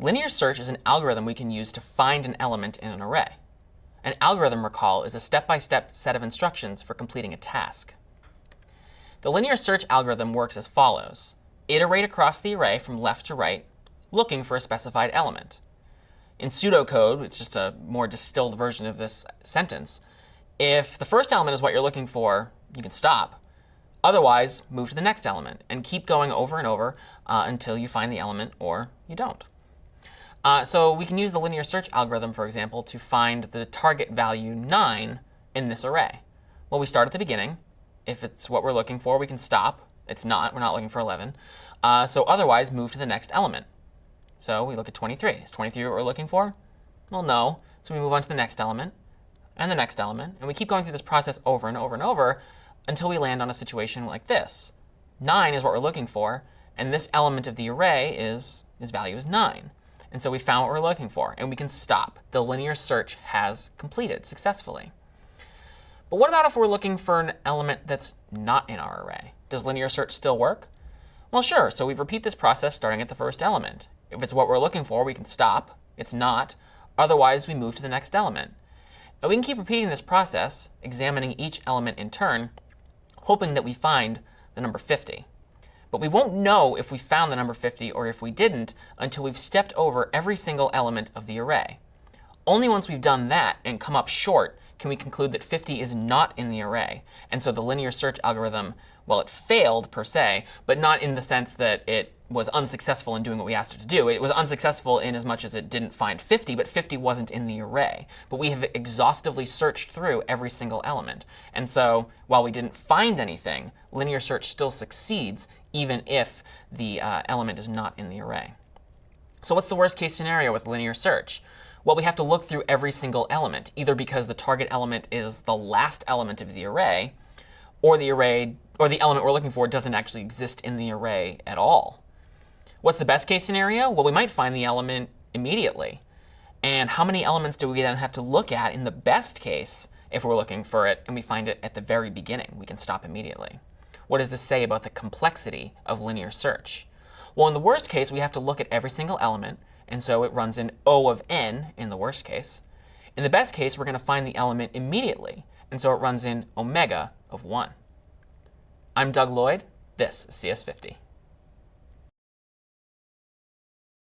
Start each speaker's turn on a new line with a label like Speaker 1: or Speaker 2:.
Speaker 1: Linear search is an algorithm we can use to find an element in an array. An algorithm, recall, is a step-by-step set of instructions for completing a task. The linear search algorithm works as follows. Iterate across the array from left to right, looking for a specified element. In pseudocode, it's just a more distilled version of this sentence, if the first element is what you're looking for, you can stop. Otherwise, move to the next element and keep going over and over until you find the element or you don't. So we can use the linear search algorithm, for example, to find the target value 9 in this array. Well, we start at the beginning. If it's what we're looking for, we can stop. It's not. We're not looking for 11. So otherwise, move to the next element. So we look at 23. Is 23 what we're looking for? Well, no. So we move on to the next element and the next element. And we keep going through this process over and over and over until we land on a situation like this. 9 is what we're looking for. And this element of the array its value is 9. And so we found what we're looking for. And we can stop. The linear search has completed successfully. But what about if we're looking for an element that's not in our array? Does linear search still work? Well, sure. So we repeat this process starting at the first element. If it's what we're looking for, we can stop. It's not. Otherwise, we move to the next element. And we can keep repeating this process, examining each element in turn, hoping that we find the number 50. But we won't know if we found the number 50 or if we didn't until we've stepped over every single element of the array. Only once we've done that and come up short can we conclude that 50 is not in the array. And so the linear search algorithm, well, it failed per se, but not in the sense that it was unsuccessful in doing what we asked it to do. It was unsuccessful in as much as it didn't find 50, but 50 wasn't in the array. But we have exhaustively searched through every single element. And so while we didn't find anything, linear search still succeeds even if the element is not in the array. So what's the worst case scenario with linear search? Well, we have to look through every single element, either because the target element is the last element of the array, or the element we're looking for doesn't actually exist in the array at all. What's the best case scenario? Well, we might find the element immediately. And how many elements do we then have to look at in the best case if we're looking for it and we find it at the very beginning? We can stop immediately. What does this say about the complexity of linear search? Well, in the worst case, we have to look at every single element. And so it runs in O of n in the worst case. In the best case, we're going to find the element immediately. And so it runs in omega of 1. I'm Doug Lloyd. This is CS50.